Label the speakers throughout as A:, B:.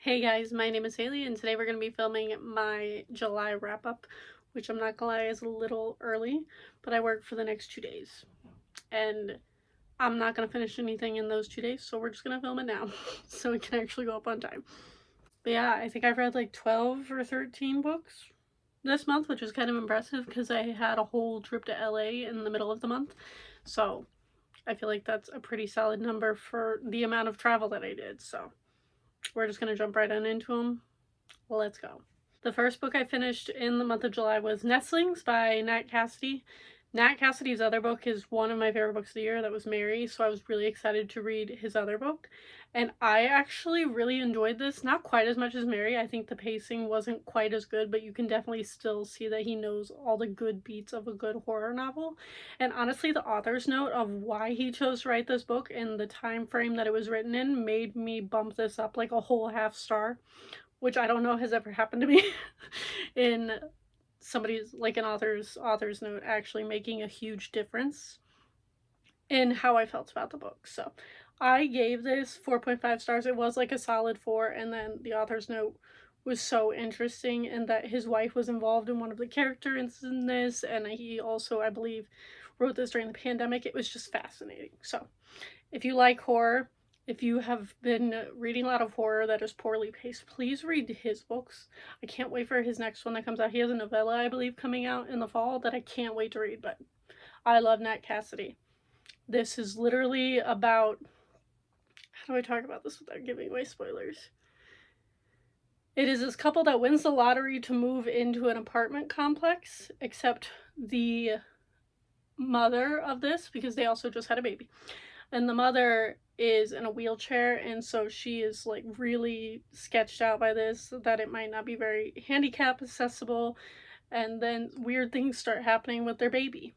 A: Hey guys, my name is Haley and today we're going to be filming my July wrap-up, which I'm not gonna lie is a little early, but I work for the next 2 days and I'm not going to finish anything in those 2 days, so we're just going to film it now so it can actually go up on time. But yeah, I think I've read like 12 or 13 books this month, which is kind of impressive because I had a whole trip to LA in the middle of the month, so I feel like that's a pretty solid number for the amount of travel that I did, so we're just going to jump right on into them. Let's go. The first book I finished in the month of July was Nestlings by Nat Cassidy. Nat Cassidy's other book is one of my favorite books of the year. That was Mary, so I was really excited to read his other book. And I actually really enjoyed this. Not quite as much as Mary. I think the pacing wasn't quite as good, but you can definitely still see that he knows all the good beats of a good horror novel. And honestly, the author's note of why he chose to write this book and the time frame that it was written in made me bump this up like a whole half star, which I don't know has ever happened to me in somebody's, like an author's note actually making a huge difference in how I felt about the book. So I gave this 4.5 stars. It was like a solid 4, and then the author's note was so interesting in that his wife was involved in one of the characters in this, and he also, I believe, wrote this during the pandemic. It was just fascinating. So if you like horror, if you have been reading a lot of horror that is poorly paced, please read his books. I can't wait for his next one that comes out. He has a novella, I believe, coming out in the fall that I can't wait to read, but I love Nat Cassidy. This is literally about, how do I talk about this without giving away spoilers? It is this couple that wins the lottery to move into an apartment complex, except the mother of this, because they also just had a baby, and the mother is in a wheelchair, and so she is like really sketched out by this, that it might not be very handicap accessible, and then weird things start happening with their baby.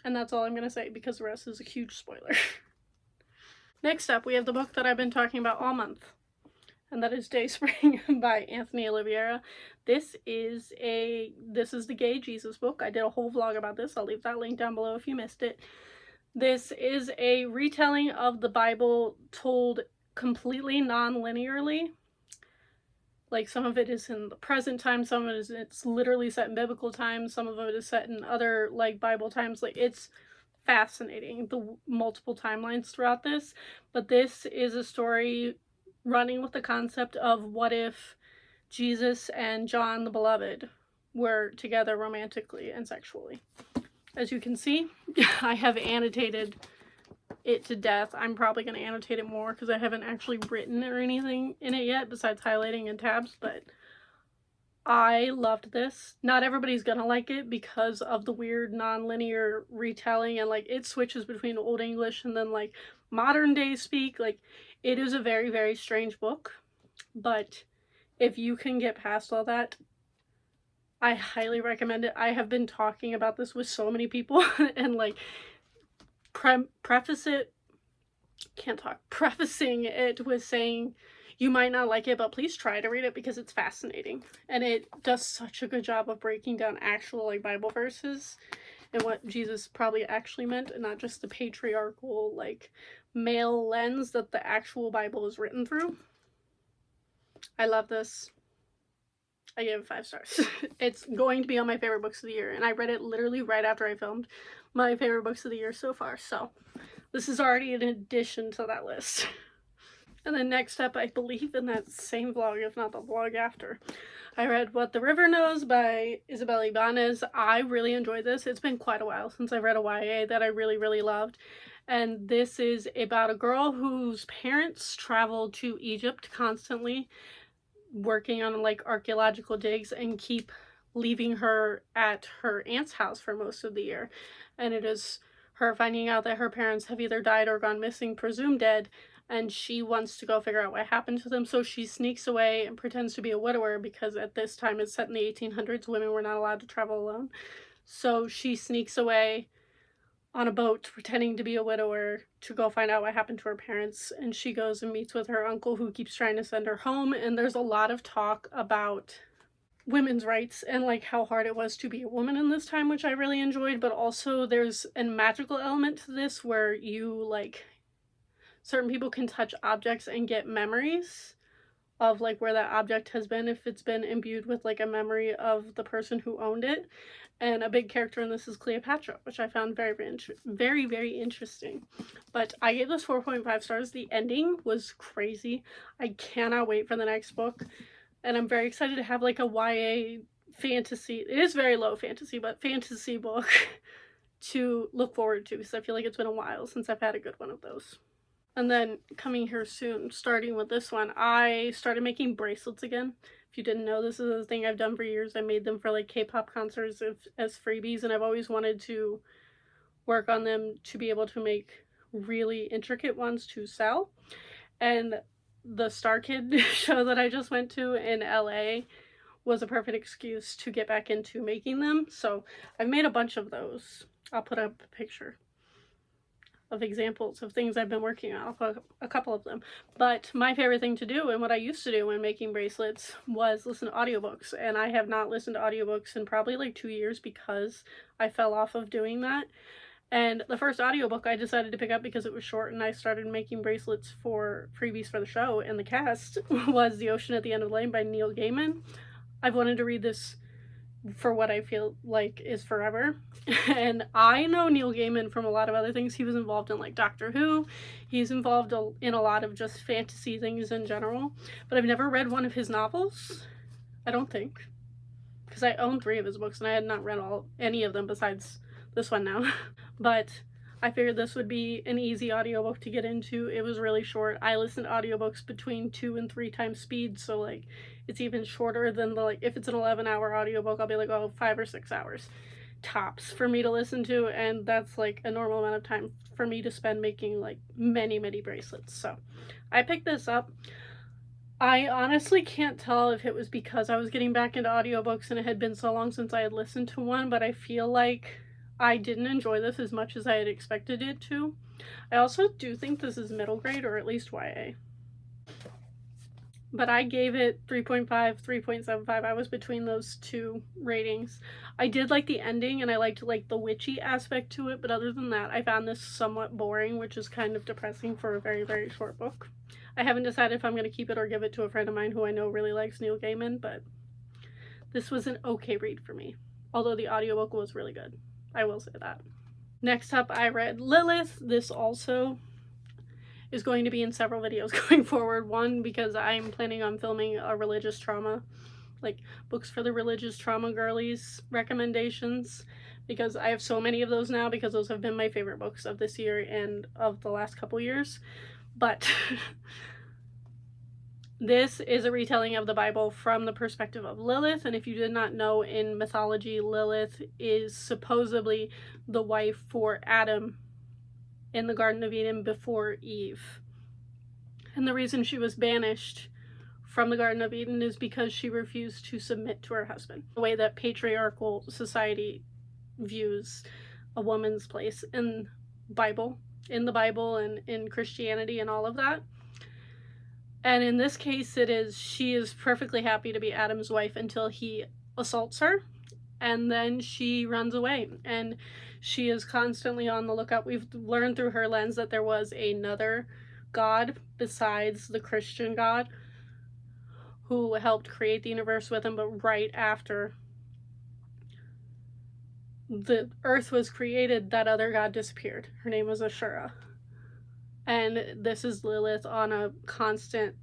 A: And that's all I'm gonna say because the rest is a huge spoiler. Next up, we have the book that I've been talking about all month, and that is Dayspring by Anthony Oliveira. This is the Gay Jesus book. I did a whole vlog about this. I'll leave that link down below if you missed it. This is a retelling of the Bible told completely non-linearly. Like, some of it is in the present time, some of it is, it's literally set in biblical times, some of it is set in other like Bible times. Like, it's fascinating, the multiple timelines throughout this. But this is a story running with the concept of what if Jesus and John the Beloved were together romantically and sexually. As you can see, I have annotated it to death. I'm probably going to annotate it more because I haven't actually written or anything in it yet besides highlighting and tabs, but I loved this. Not everybody's going to like it because of the weird non-linear retelling, and like it switches between Old English and then like modern day speak. Like, it is a very, very strange book, but if you can get past all that, I highly recommend it. I have been talking about this with so many people and like prefacing it with saying you might not like it, but please try to read it because it's fascinating. And it does such a good job of breaking down actual like Bible verses and what Jesus probably actually meant, and not just the patriarchal like male lens that the actual Bible is written through. I love this. I gave it 5 stars. It's going to be on my favorite books of the year, and I read it literally right after I filmed my favorite books of the year so far, so this is already an addition to that list. And then next up, I believe in that same vlog, if not the vlog after, I read What the River Knows by Isabel Ibanez. I really enjoyed this. It's been quite a while since I read a YA that I really, really loved. And this is about a girl whose parents travel to Egypt constantly, working on like archaeological digs, and keep leaving her at her aunt's house for most of the year. And it is her finding out that her parents have either died or gone missing, presumed dead, and she wants to go figure out what happened to them. So she sneaks away and pretends to be a widower, because at this time, it's set in the 1800s, women were not allowed to travel alone. So she sneaks away on a boat pretending to be a widower to go find out what happened to her parents, and she goes and meets with her uncle who keeps trying to send her home. And there's a lot of talk about women's rights and like how hard it was to be a woman in this time, which I really enjoyed. But also there's a magical element to this where you like, certain people can touch objects and get memories of like where that object has been, if it's been imbued with like a memory of the person who owned it. And a big character in this is Cleopatra, which I found very interesting. But I gave this 4.5 stars. The ending was crazy. I cannot wait for the next book, and I'm very excited to have like a YA fantasy. It is very low fantasy, but fantasy book to look forward to, because I feel like it's been a while since I've had a good one of those. And then coming here soon, starting with this one, I started making bracelets again. If you didn't know, this is a thing I've done for years. I made them for like K-pop concerts as freebies, and I've always wanted to work on them to be able to make really intricate ones to sell. And the Star Kid show that I just went to in LA was a perfect excuse to get back into making them. So I've made a bunch of those. I'll put up a picture of examples of things I've been working on. I'll put a couple of them. But my favorite thing to do, and what I used to do when making bracelets, was listen to audiobooks. And I have not listened to audiobooks in probably like 2 years because I fell off of doing that. And the first audiobook I decided to pick up because it was short and I started making bracelets for freebies for the show and the cast was The Ocean at the End of the Lane by Neil Gaiman. I've wanted to read this for what I feel like is forever. And I know Neil Gaiman from a lot of other things. He was involved in like Doctor Who. He's involved in a lot of just fantasy things in general. But I've never read one of his novels. I don't think. Because I own 3 of his books and I had not read any of them besides this one now. But I figured this would be an easy audiobook to get into. It was really short. I listen to audiobooks between 2 and 3 times speed, so like it's even shorter than the, like, if it's an 11-hour audiobook, I'll be like, oh, 5 or 6 hours tops for me to listen to, and that's like a normal amount of time for me to spend making like many bracelets. So I picked this up. I honestly can't tell if it was because I was getting back into audiobooks and it had been so long since I had listened to one, but I feel like I didn't enjoy this as much as I had expected it to. I also do think this is middle grade, or at least YA. But I gave it 3.5, 3.75. I was between those 2 ratings. I did like the ending, and I liked like the witchy aspect to it, but other than that, I found this somewhat boring, which is kind of depressing for a very short book. I haven't decided if I'm going to keep it or give it to a friend of mine who I know really likes Neil Gaiman, but this was an okay read for me. Although the audiobook was really good. I will say that. Next up, I read Lilith. This also is going to be in several videos going forward. One, because I'm planning on filming a religious trauma, like books for the religious trauma girlies recommendations, because I have so many of those now, because those have been my favorite books of this year and of the last couple years. But this is a retelling of the Bible from the perspective of Lilith, and if you did not know, in mythology, Lilith is supposedly the wife for Adam in the Garden of Eden before Eve. And the reason she was banished from the Garden of Eden is because she refused to submit to her husband. The way that patriarchal society views a woman's place in the Bible and in Christianity and all of that. And in this case, she is perfectly happy to be Adam's wife until he assaults her, and then she runs away, and she is constantly on the lookout. We've learned through her lens that there was another God besides the Christian God who helped create the universe with him, but right after the earth was created, that other God disappeared. Her name was Ashura. And this is Lilith on a constant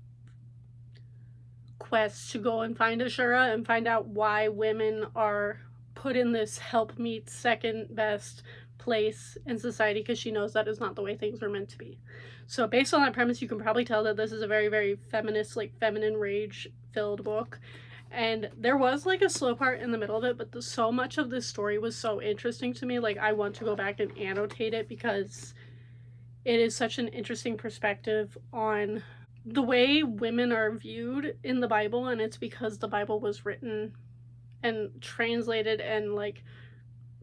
A: quest to go and find Ashura and find out why women are put in this helpmeet second best place in society, because she knows that is not the way things were meant to be. So based on that premise, you can probably tell that this is a very feminist, like feminine rage filled book. And there was like a slow part in the middle of it, but so much of this story was so interesting to me. Like, I want to go back and annotate it because it is such an interesting perspective on the way women are viewed in the Bible, and it's because the Bible was written and translated and like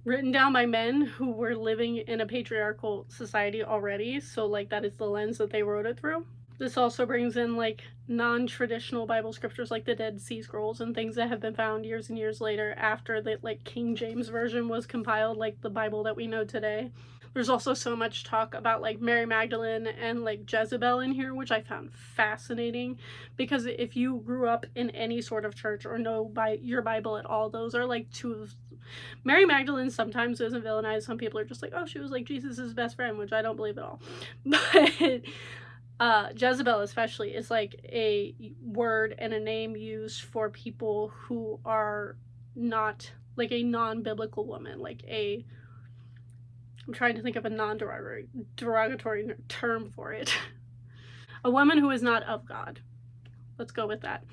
A: written down by men who were living in a patriarchal society already. So like that is the lens that they wrote it through. This also brings in like non-traditional Bible scriptures like the Dead Sea Scrolls and things that have been found years and years later after the like King James version was compiled, like the Bible that we know today. There's also so much talk about like Mary Magdalene and like Jezebel in here, which I found fascinating, because if you grew up in any sort of church or know by your Bible at all, those are like two of Mary Magdalene sometimes isn't villainized. Some people are just like, oh, she was like Jesus's best friend, which I don't believe at all. But Jezebel especially is like a word and a name used for people who are not like a non-biblical woman, like a, I'm trying to think of a non-derogatory term for it. A woman who is not of God. Let's go with that.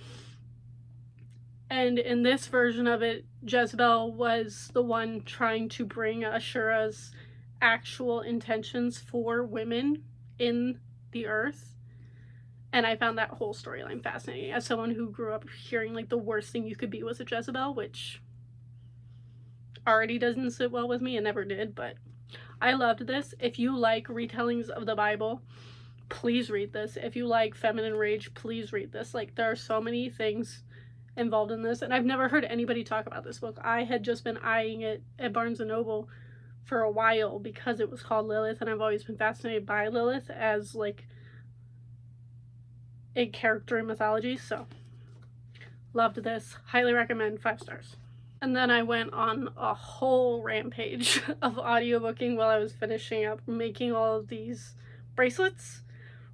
A: And in this version of it, Jezebel was the one trying to bring Ashura's actual intentions for women in the earth. And I found that whole storyline fascinating as someone who grew up hearing like the worst thing you could be was a Jezebel, which already doesn't sit well with me and never did, but I loved this. If you like retellings of the Bible, please read this. If you like feminine rage, please read this. Like, there are so many things involved in this, and I've never heard anybody talk about this book. I had just been eyeing it at Barnes & Noble for a while because it was called Lilith, and I've always been fascinated by Lilith as like a character in mythology, so loved this. Highly recommend, 5 stars. And then I went on a whole rampage of audiobooking while I was finishing up making all of these bracelets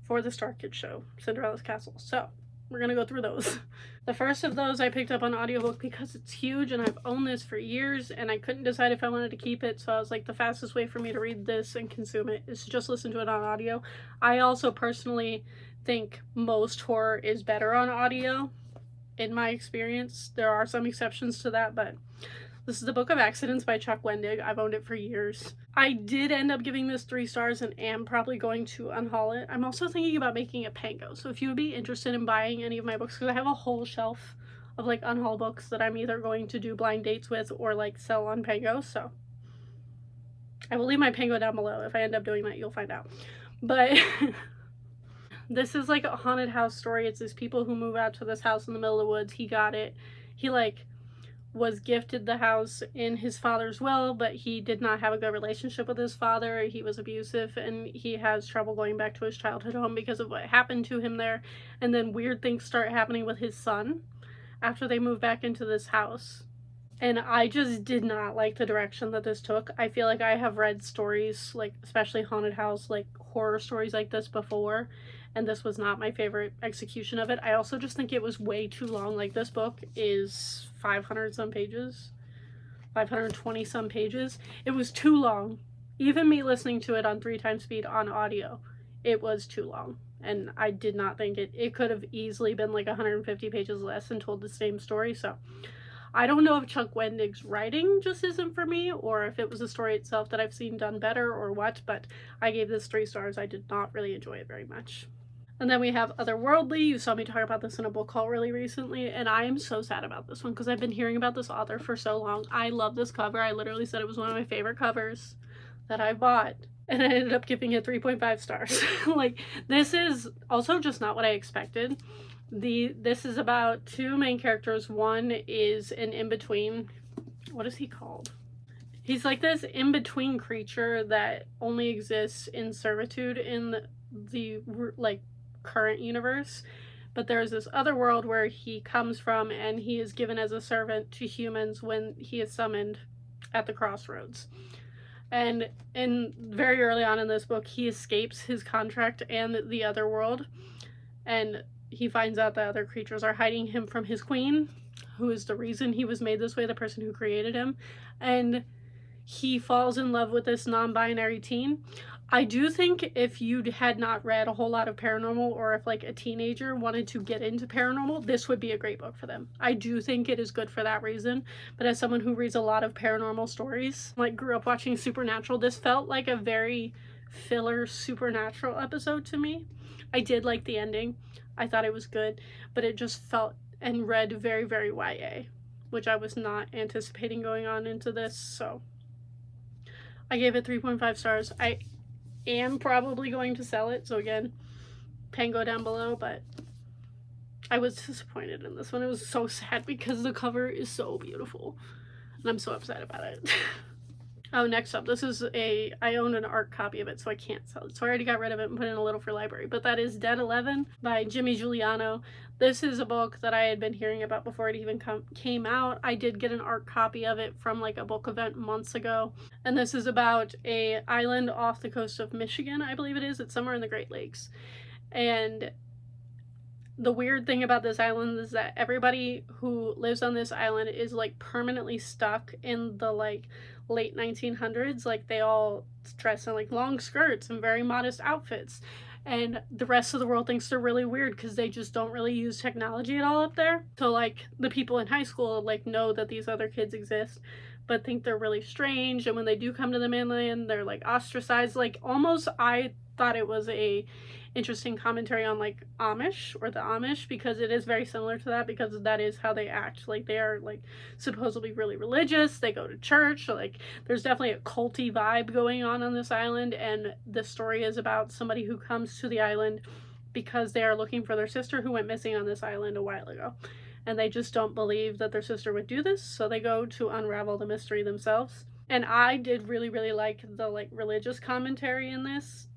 A: for the Star Kids show, Cinderella's Castle. So we're gonna go through those. The first of those I picked up on audiobook because it's huge and I've owned this for years and I couldn't decide if I wanted to keep it, so I was like, the fastest way for me to read this and consume it is to just listen to it on audio. I also personally think most horror is better on audio, in my experience. There are some exceptions to that, but this is the Book of Accidents by Chuck Wendig. I've owned it for years. I did end up giving this 3 stars and am probably going to unhaul it. I'm also thinking about making a Pango, so if you would be interested in buying any of my books, because I have a whole shelf of like unhaul books that I'm either going to do blind dates with or like sell on Pango, so I will leave my Pango down below. If I end up doing that, you'll find out. But this is like a haunted house story. It's these people who move out to this house in the middle of the woods. He got it. He like was gifted the house in his father's will, but he did not have a good relationship with his father. He was abusive and he has trouble going back to his childhood home because of what happened to him there. And then weird things start happening with his son after they move back into this house. And I just did not like the direction that this took. I feel like I have read stories, like especially haunted house, like horror stories like this before, and this was not my favorite execution of it. I also just think it was way too long. Like, this book is 500 some pages, 520 some pages. It was too long. Even me listening to it on 3 times speed on audio, it was too long. And I did not think it could have easily been like 150 pages less and told the same story. So I don't know if Chuck Wendig's writing just isn't for me, or if it was the story itself that I've seen done better or what, but I gave this 3 stars. I did not really enjoy it very much. And then we have Otherworldly. You saw me talk about this in a book haul really recently, and I am so sad about this one because I've been hearing about this author for so long. I love this cover. I literally said it was one of my favorite covers that I bought, and I ended up giving it 3.5 stars. Like, this is also just not what I expected. This is about 2 main characters. One is an in-between. What is he called? He's like this in-between creature that only exists in servitude in the like current universe, but there's this other world where he comes from, and he is given as a servant to humans when he is summoned at the crossroads. And very early on in this book, he escapes his contract and the other world, and he finds out that other creatures are hiding him from his queen, who is the reason he was made this way, the person who created him. And he falls in love with this non-binary teen. I do think if you had not read a whole lot of paranormal, or if like a teenager wanted to get into paranormal, this would be a great book for them. I do think it is good for that reason. But as someone who reads a lot of paranormal stories, like grew up watching Supernatural, this felt like a very filler Supernatural episode to me. I did like the ending. I thought it was good, but it just felt and read very, very YA, which I was not anticipating going on into this, so I gave it 3.5 stars. I am probably going to sell it, so again, Pango down below, but I was disappointed in this one. It was so sad because the cover is so beautiful, and I'm so upset about it. Oh, next up, I own an art copy of it, so I can't sell it. So I already got rid of it and put it in a little free library. But that is Dead 11 by Jimmy Giuliano. This is a book that I had been hearing about before it even came out. I did get an art copy of it from like a book event months ago. And this is about a island off the coast of Michigan, I believe it is. It's somewhere in the Great Lakes. And the weird thing about this island is that everybody who lives on this island is like permanently stuck in the like late 1900s. Like they all dress in like long skirts and very modest outfits, and the rest of the world thinks they're really weird because they just don't really use technology at all up there. So like the people in high school like know that these other kids exist but think they're really strange, and when they do come to the mainland they're like ostracized. Like almost, I thought it was a interesting commentary on like Amish or the Amish, because it is very similar to that, because that is how they act. Like they are like supposedly really religious, they go to church, like there's definitely a culty vibe going on this island. And the story is about somebody who comes to the island because they are looking for their sister who went missing on this island a while ago, and they just don't believe that their sister would do this, so they go to unravel the mystery themselves. And I did really like the like religious commentary in this,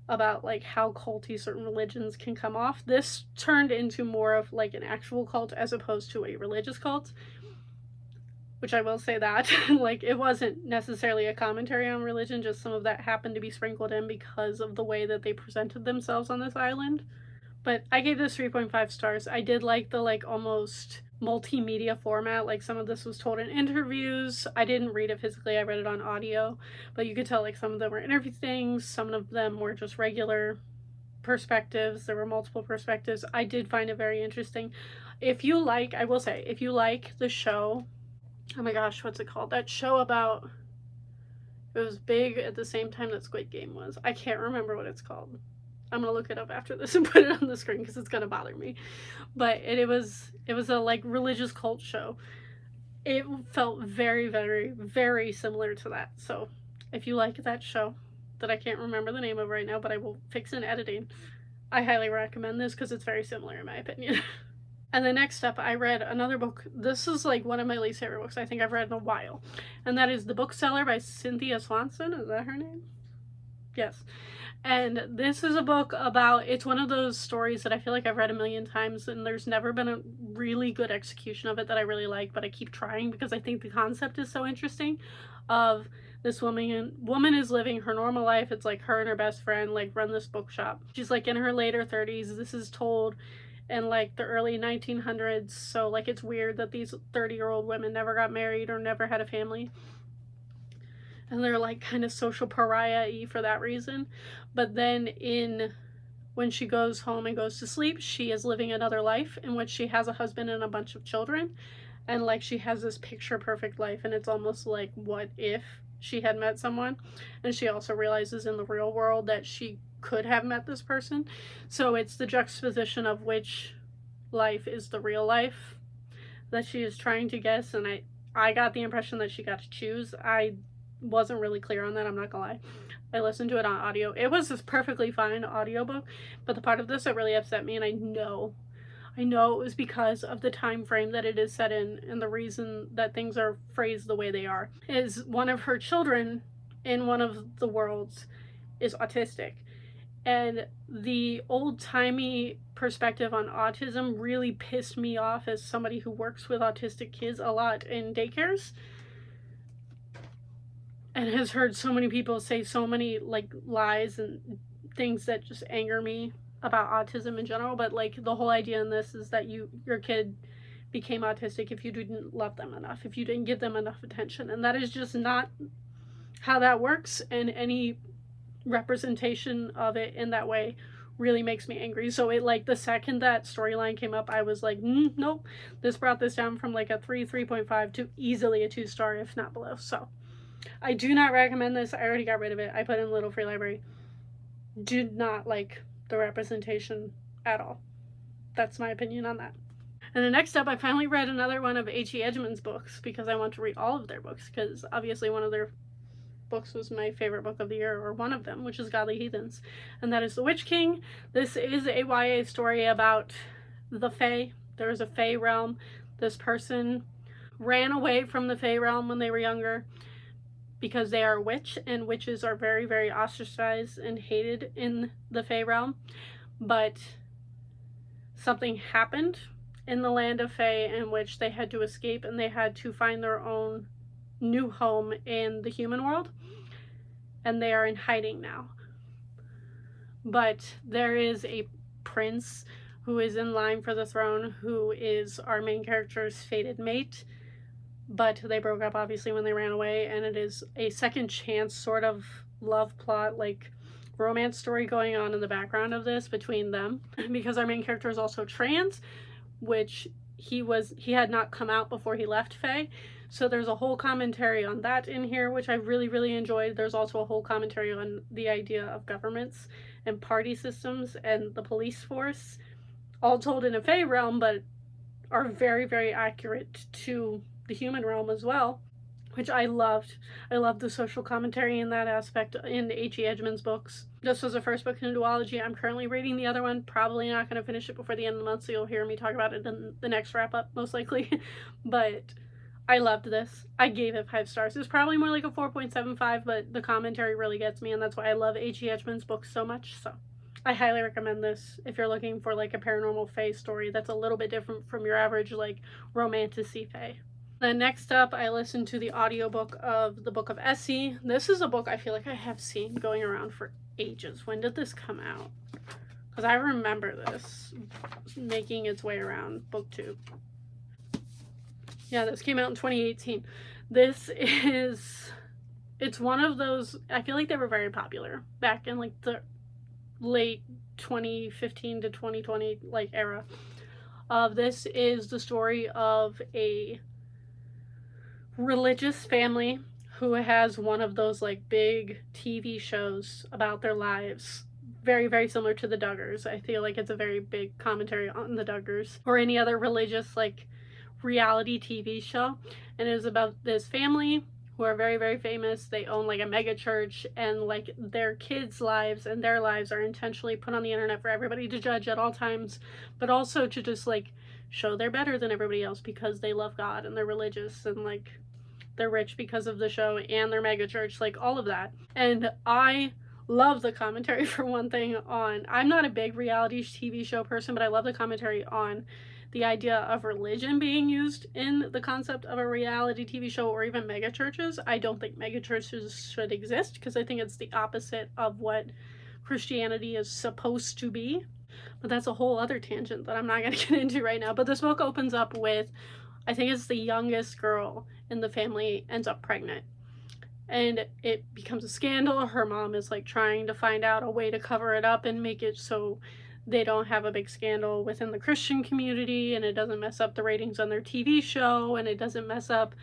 A: about like how culty certain religions can come off. This turned into more of like an actual cult as opposed to a religious cult, which I will say that like it wasn't necessarily a commentary on religion, just some of that happened to be sprinkled in because of the way that they presented themselves on this island. But I gave this 3.5 stars. I did like the like almost multimedia format. Like some of this was told in interviews. I didn't read it physically, I read it on audio, but you could tell like some of them were interview things, some of them were just regular perspectives. There were multiple perspectives. I did find it very interesting. If you like, I will say, if you like the show, oh my gosh, what's it called? That show about, it was big at the same time that Squid Game was. I can't remember what it's called. I'm gonna look it up after this and put it on the screen because it's gonna bother me. But it was a like religious cult show. It felt very similar to that. So if you like that show that I can't remember the name of right now, but I will fix in editing, I highly recommend this because it's very similar in my opinion. And then next up, I read another book. This is like one of my least favorite books I think I've read in a while, and that is The Bookseller by Cynthia Swanson. Is that her name? Yes. And this is a book about, it's one of those stories that I feel like I've read a million times, and there's never been a really good execution of it that I really like, but I keep trying because I think the concept is so interesting. Of this woman is living her normal life. It's like her and her best friend like run this bookshop. She's like in her later 30s. This is told in like the early 1900s, so like it's weird that these 30-year-old women never got married or never had a family, and they're like kind of social pariah-y for that reason. But then when she goes home and goes to sleep, she is living another life in which she has a husband and a bunch of children, and like she has this picture perfect life, and it's almost like what if she had met someone. And she also realizes in the real world that she could have met this person. So it's the juxtaposition of which life is the real life that she is trying to guess. And I got the impression that she got to choose. I wasn't really clear on that, I'm not gonna lie. I listened to it on audio. It was this perfectly fine audiobook, but the part of this that really upset me, and I know it was because of the time frame that it is set in, and the reason that things are phrased the way they are, is one of her children in one of the worlds is autistic. And the old-timey perspective on autism really pissed me off as somebody who works with autistic kids a lot in daycares, and has heard so many people say so many like lies and things that just anger me about autism in general. But like the whole idea in this is that your kid became autistic if you didn't love them enough, if you didn't give them enough attention, and that is just not how that works. And any representation of it in that way really makes me angry. So it like the second that storyline came up, I was like, nope. This brought this down from like a 3.5 to easily a 2-star, if not below. So I do not recommend this. I already got rid of it. I put in Little Free Library. Do not like the representation at all. That's my opinion on that. And then next up, I finally read another one of H.E. Edgman's books because I want to read all of their books, because obviously one of their books was my favorite book of the year, or one of them, which is Godly Heathens, and that is The Witch King. This is a YA story about the Fae. There is a Fae realm. This person ran away from the Fae realm when they were younger, because they are a witch, and witches are very, very ostracized and hated in the Fae realm. But something happened in the land of Fae in which they had to escape, and they had to find their own new home in the human world, and they are in hiding now. But there is a prince who is in line for the throne, who is our main character's fated mate, but they broke up obviously when they ran away, and it is a second chance sort of love plot, like romance story going on in the background of this between them, because our main character is also trans, which he had not come out before he left Fae. So there's a whole commentary on that in here, which I really, really enjoyed. There's also a whole commentary on the idea of governments and party systems and the police force, all told in a Fae realm, but are very, very accurate to the human realm as well, which I loved. I loved the social commentary in that aspect in H.E. Edgman's books. This was the first book in a duology. I'm currently reading the other one. Probably not going to finish it before the end of the month, so you'll hear me talk about it in the next wrap-up, most likely. But I loved this. I gave it 5 stars. It's probably more like a 4.75, but the commentary really gets me, and that's why I love H.E. Edgman's books so much. So I highly recommend this if you're looking for like a paranormal Fae story that's a little bit different from your average like romantic-y Fae. Then next up, I listened to the audiobook of The Book of Essie. This is a book I feel like I have seen going around for ages. When did this come out? Because I remember this making its way around BookTube. Yeah, this came out in 2018. It's one of those, I feel like they were very popular back in like the late 2015 to 2020 like era. This is the story of a religious family who has one of those like big TV shows about their lives, very, very similar to the Duggars. I feel like it's a very big commentary on the Duggars or any other religious like reality TV show, and it is about this family who are very, very famous. They own like a mega church, and like their kids' lives and their lives are intentionally put on the internet for everybody to judge at all times, but also to just like show they're better than everybody else because they love God and they're religious and like they're rich because of the show and their mega church, like all of that. And I love the commentary for one thing on, I'm not a big reality TV show person, but I love the commentary on the idea of religion being used in the concept of a reality TV show or even mega churches. I don't think mega churches should exist because I think it's the opposite of what Christianity is supposed to be. But that's a whole other tangent that I'm not going to get into right now. But this book opens up with, I think it's the youngest girl in the family ends up pregnant. And it becomes a scandal. Her mom is like trying to find out a way to cover it up and make it so they don't have a big scandal within the Christian community, and it doesn't mess up the ratings on their TV show, and it doesn't mess up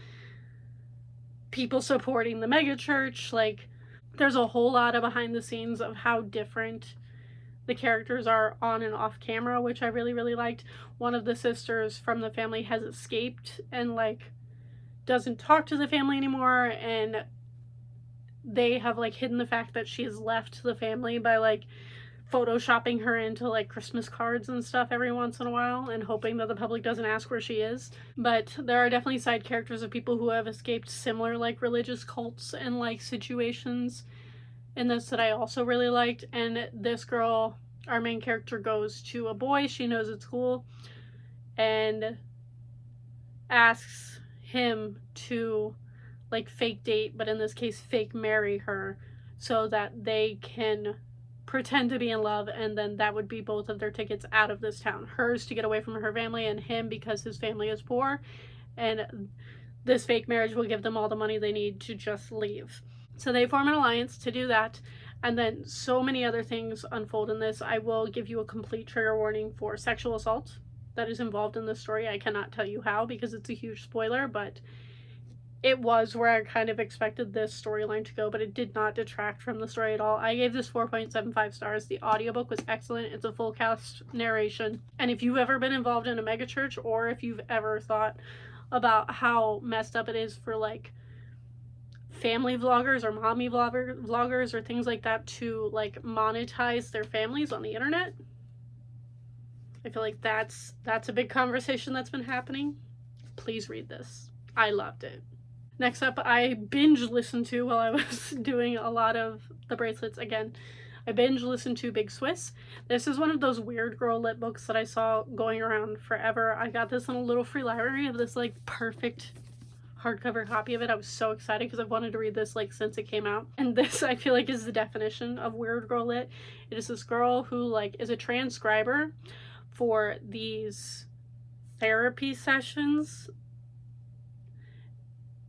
A: people supporting the megachurch. Like, there's a whole lot of behind the scenes of how different the characters are on and off camera, which I really, really liked. One of the sisters from the family has escaped and like doesn't talk to the family anymore, and they have like hidden the fact that she has left the family by like photoshopping her into like Christmas cards and stuff every once in a while and hoping that the public doesn't ask where she is. But there are definitely side characters of people who have escaped similar like religious cults and like situations in this that I also really liked. And this girl, our main character, goes to a boy she knows at school and asks him to like fake date, but in this case fake marry her, so that they can pretend to be in love, and then that would be both of their tickets out of this town. Hers to get away from her family, and him because his family is poor, and this fake marriage will give them all the money they need to just leave. So they form an alliance to do that, and then so many other things unfold in this. I will give you a complete trigger warning for sexual assault that is involved in this story. I cannot tell you how because it's a huge spoiler, but it was where I kind of expected this storyline to go, but it did not detract from the story at all. I gave this 4.75 stars. The audiobook was excellent. It's a full cast narration. And if you've ever been involved in a megachurch, or if you've ever thought about how messed up it is for like family vloggers or mommy vloggers or things like that to like monetize their families on the internet, I feel like that's a big conversation that's been happening. Please read this. I loved it. Next up, I binge listened to, while I was doing a lot of the bracelets again, I binge listened to Big Swiss. This is one of those weird girl lit books that I saw going around forever. I got this in a little free library of this like perfect hardcover copy of it. I was so excited because I've wanted to read this like since it came out. And this, I feel like, is the definition of weird girl lit. It is this girl who like is a transcriber for these therapy sessions,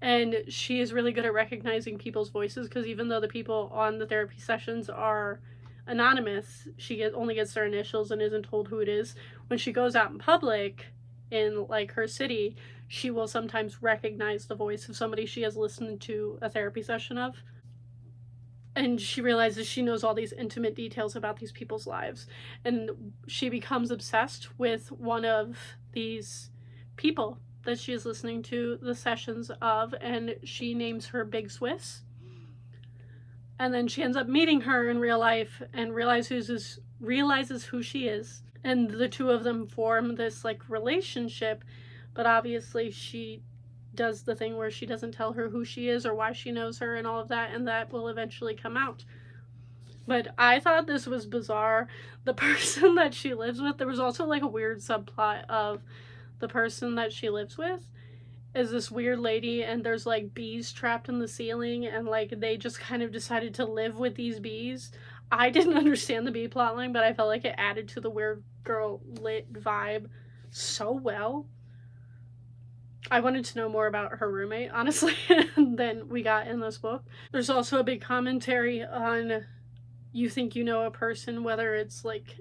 A: and she is really good at recognizing people's voices, because even though the people on the therapy sessions are anonymous, she only gets their initials and isn't told who it is. When she goes out in public in like her city, she will sometimes recognize the voice of somebody she has listened to a therapy session of, and she realizes she knows all these intimate details about these people's lives, and she becomes obsessed with one of these people that she is listening to the sessions of, and she names her Big Swiss. And then she ends up meeting her in real life and realizes who she is, and the two of them form this like relationship. But obviously she does the thing where she doesn't tell her who she is or why she knows her and all of that, and that will eventually come out. But I thought this was bizarre. The person that she lives with, there was also like a weird subplot of the person that she lives with is this weird lady, and there's like bees trapped in the ceiling, and like they just kind of decided to live with these bees. I didn't understand the bee plotline, but I felt like it added to the weird girl lit vibe so well. I wanted to know more about her roommate, honestly, than we got in this book. There's also a big commentary on you think you know a person, whether it's like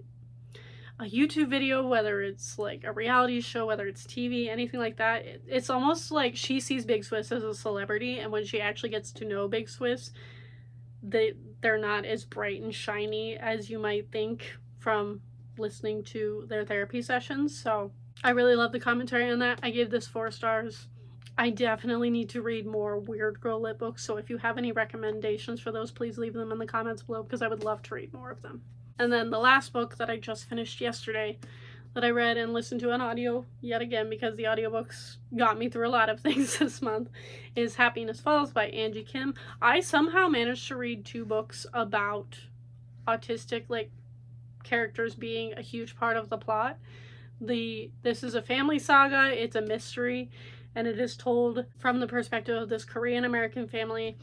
A: a YouTube video, whether it's like a reality show, whether it's TV, anything like that. It's almost like she sees Big Swiss as a celebrity, and when she actually gets to know Big Swiss, they're not as bright and shiny as you might think from listening to their therapy sessions. So I really love the commentary on that. I gave this 4 stars. I definitely need to read more weird girl lit books, so if you have any recommendations for those, please leave them in the comments below, because I would love to read more of them. And then the last book that I just finished yesterday, that I read and listened to on audio yet again, because the audiobooks got me through a lot of things this month, is Happiness Falls by Angie Kim. I somehow managed to read 2 books about autistic like characters being a huge part of the plot. This is a family saga, it's a mystery, and it is told from the perspective of this Korean American family.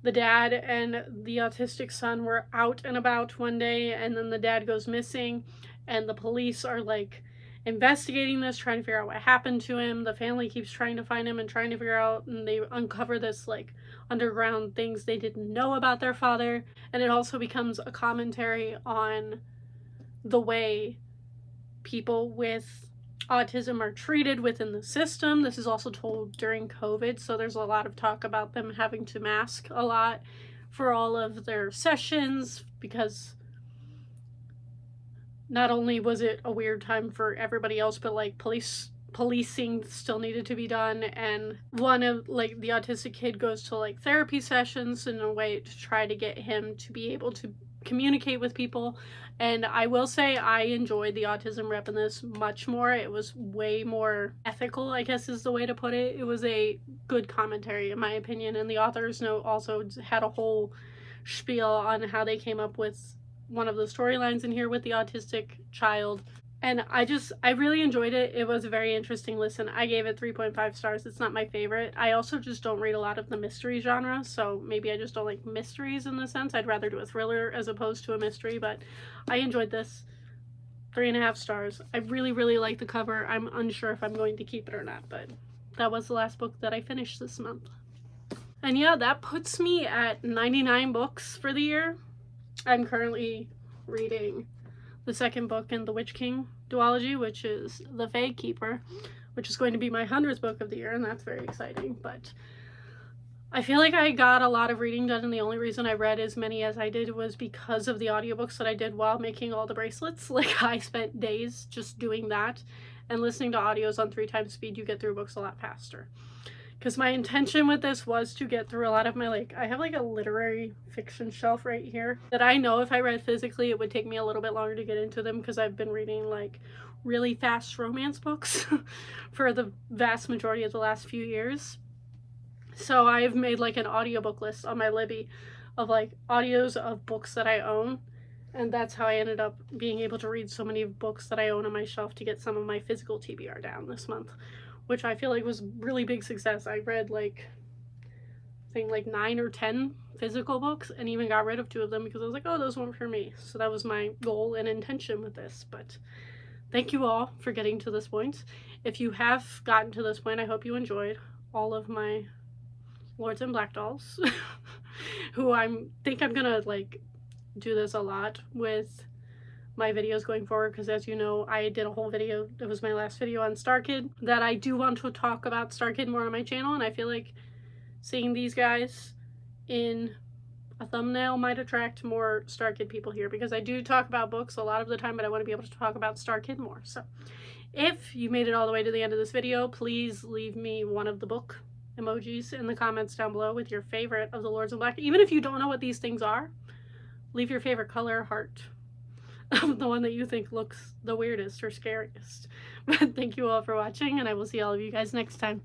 A: The dad and the autistic son were out and about one day, and then the dad goes missing, and the police are like investigating this, trying to figure out what happened to him. The family keeps trying to find him and trying to figure out, and they uncover this like underground things they didn't know about their father. And it also becomes a commentary on the way people with autism are treated within the system. This is also told during COVID, so there's a lot of talk about them having to mask a lot for all of their sessions, because not only was it a weird time for everybody else, but like policing still needed to be done. And one of like the autistic kid goes to like therapy sessions in a way to try to get him to be able to communicate with people. And I will say I enjoyed the autism rep in this much more. It was way more ethical, I guess is the way to put it. It was a good commentary in my opinion, and the author's note also had a whole spiel on how they came up with one of the storylines in here with the autistic child. And I really enjoyed it. It was a very interesting listen. I gave it 3.5 stars. It's not my favorite. I also just don't read a lot of the mystery genre, so maybe I just don't like mysteries in the sense. I'd rather do a thriller as opposed to a mystery, but I enjoyed this. 3.5 stars. I really, really like the cover. I'm unsure if I'm going to keep it or not, but that was the last book that I finished this month. And yeah, that puts me at 99 books for the year. I'm currently reading the second book in the Witch King duology, which is The Fae Keeper, which is going to be my 100th book of the year, and that's very exciting. But I feel like I got a lot of reading done, and the only reason I read as many as I did was because of the audiobooks that I did while making all the bracelets. Like, I spent days just doing that, and listening to audios on 3 times speed, you get through books a lot faster. Because my intention with this was to get through a lot of my, like, I have like a literary fiction shelf right here that I know if I read physically it would take me a little bit longer to get into them, because I've been reading like really fast romance books for the vast majority of the last few years. So I've made like an audiobook list on my Libby of like audios of books that I own. And that's how I ended up being able to read so many books that I own on my shelf to get some of my physical TBR down this month, which I feel like was really big success. I read like, I think like 9 or 10 physical books and even got rid of 2 of them because I was like, oh, those weren't for me. So that was my goal and intention with this. But thank you all for getting to this point. If you have gotten to this point, I hope you enjoyed all of my Lords and Black Dolls, who think I'm gonna like do this a lot with my videos going forward, because as you know, I did a whole video, it was my last video on Star Kid, that I do want to talk about Star Kid more on my channel, and I feel like seeing these guys in a thumbnail might attract more Star Kid people here, because I do talk about books a lot of the time, but I want to be able to talk about Star Kid more. So if you made it all the way to the end of this video, please leave me one of the book emojis in the comments down below with your favorite of the Lords in Black. Even if you don't know what these things are, leave your favorite color, heart, the one that you think looks the weirdest or scariest. But thank you all for watching, and I will see all of you guys next time.